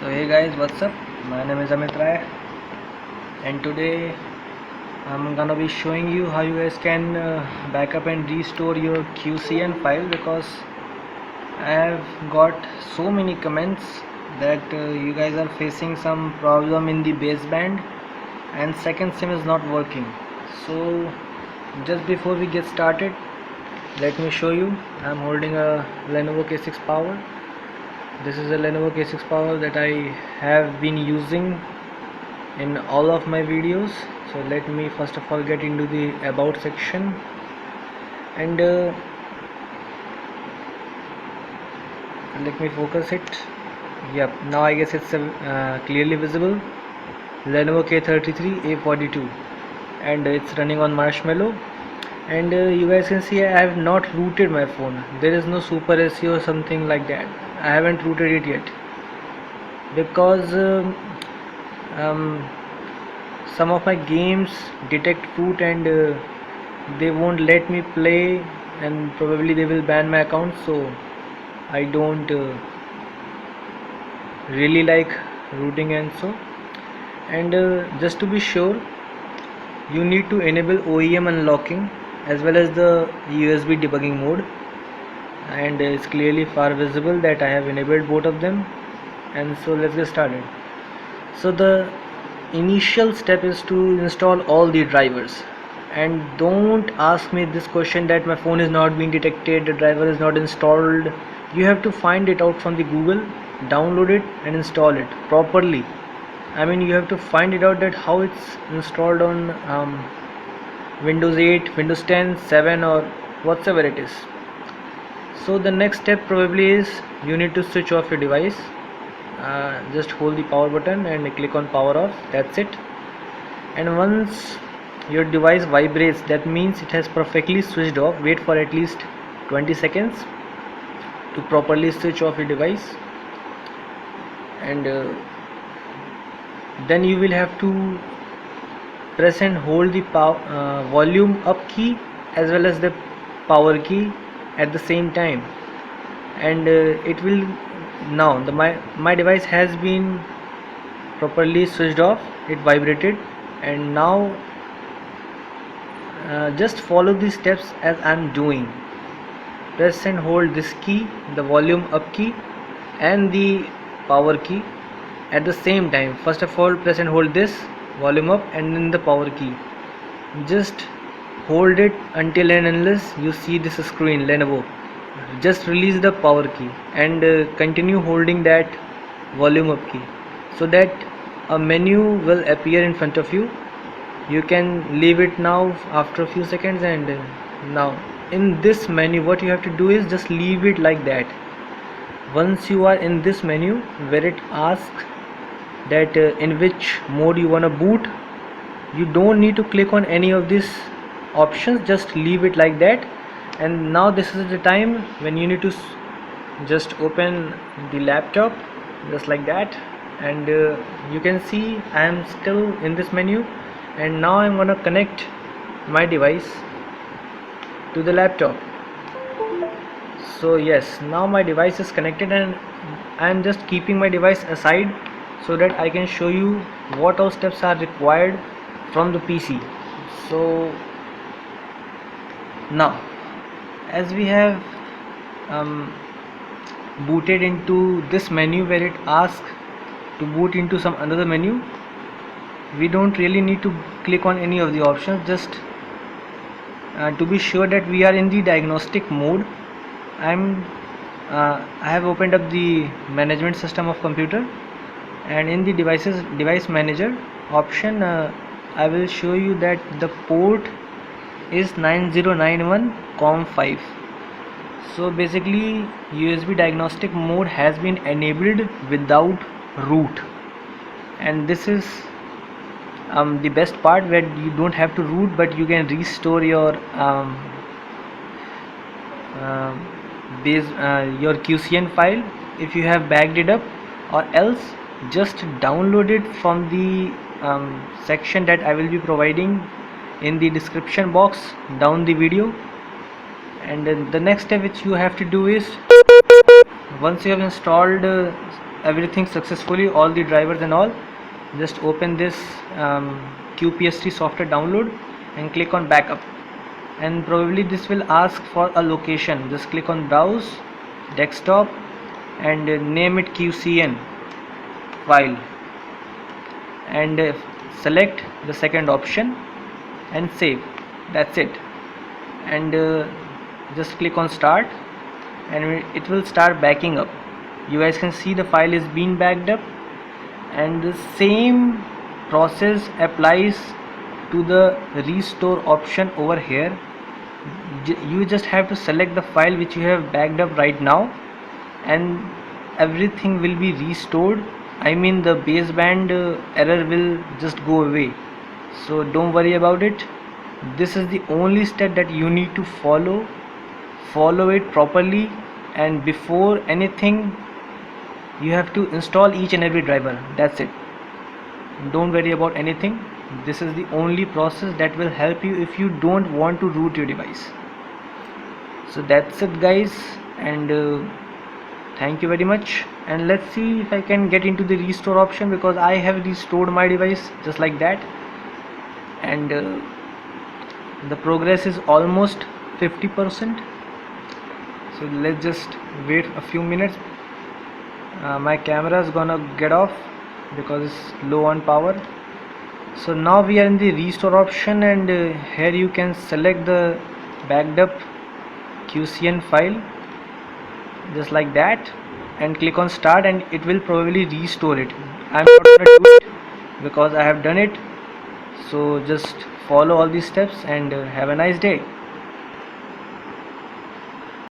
So hey guys, what's up? My name is Amit Rai, and today I'm gonna be showing you how you guys can backup and restore your QCN file, because I have got so many comments that you guys are facing some problem in the baseband and second sim is not working. So just before we get started, let me show you. I'm holding a Lenovo K6 Power. This is a Lenovo K6 Power that I have been using in all of my videos. So let me first of all get into the about section, and let me focus it. Yep, now I guess it's clearly visible. Lenovo K33A42, and it's running on Marshmallow. And you guys can see I have not rooted my phone. There is no Super SE or something like that. I haven't rooted it yet because some of my games detect root, and they won't let me play, and probably they will ban my account. So I don't really like rooting, and so, and just to be sure, you need to enable OEM unlocking as well as the USB debugging mode, and it's clearly far visible that I have enabled both of them. And so let's get started. So the initial step is to install all the drivers, and don't ask me this question that my phone is not being detected, the driver is not installed. You have to find it out from the Google, download it and install it properly. I mean, you have to find it out that how it's installed on Windows 8, Windows 10, 7 or whatsoever it is. So the next step probably is you need to switch off your device. Just hold the power button and click on power off. That's it. And once your device vibrates, that means it has perfectly switched off. Wait for at least 20 seconds to properly switch off your device, and then you will have to press and hold the volume up key as well as the power key at the same time, and it will now my device has been properly switched off. It vibrated, and now just follow the steps as I'm doing. Press and hold this key, the volume up key and the power key at the same time. First of all, press and hold this volume up and then the power key. Just hold it until and unless you see this screen Lenovo. Just release the power key and continue holding that volume up key, so that a menu will appear in front of you. You can leave it now after a few seconds, and now in this menu what you have to do is just leave it like that. Once you are in this menu where it asks that in which mode you want to boot, you don't need to click on any of these options, just leave it like that. And now this is the time when you need to just open the laptop just like that, and you can see I am still in this menu, and now I'm gonna connect my device to the laptop. So yes, now my device is connected, and I'm just keeping my device aside so that I can show you what all steps are required from the PC. So now, as we have booted into this menu where it asks to boot into some another menu, we don't really need to click on any of the options. Just to be sure that we are in the diagnostic mode, I have opened up the management system of computer, and in the device manager option, I will show you that the port is 9091 COM5. So basically USB diagnostic mode has been enabled without root, and this is the best part, where you don't have to root but you can restore your your QCN file if you have backed it up, or else just download it from the section that I will be providing in the description box down the video. And then the next step which you have to do is, once you have installed everything successfully, all the drivers and all, just open this QPST software download and click on backup, and probably this will ask for a location. Just click on browse desktop and name it QCN file, and select the second option and save. That's it. And just click on start, and it will start backing up. You guys can see the file is being backed up, and the same process applies to the restore option over here. You just have to select the file which you have backed up right now, and everything will be restored. I mean, the baseband error will just go away, so don't worry about it. This is the only step that you need to follow it properly, and before anything you have to install each and every driver. That's it. Don't worry about anything. This is the only process that will help you if you don't want to root your device. So that's it guys, and thank you very much. And let's see if I can get into the restore option, because I have restored my device just like that, and the progress is almost 50%. So let's just wait a few minutes. My camera is gonna get off because it's low on power. So now we are in the restore option, and here you can select the backed up QCN file just like that, and click on start, and it will probably restore it. I'm not gonna do it because I have done it. So just follow all these steps, and have a nice day.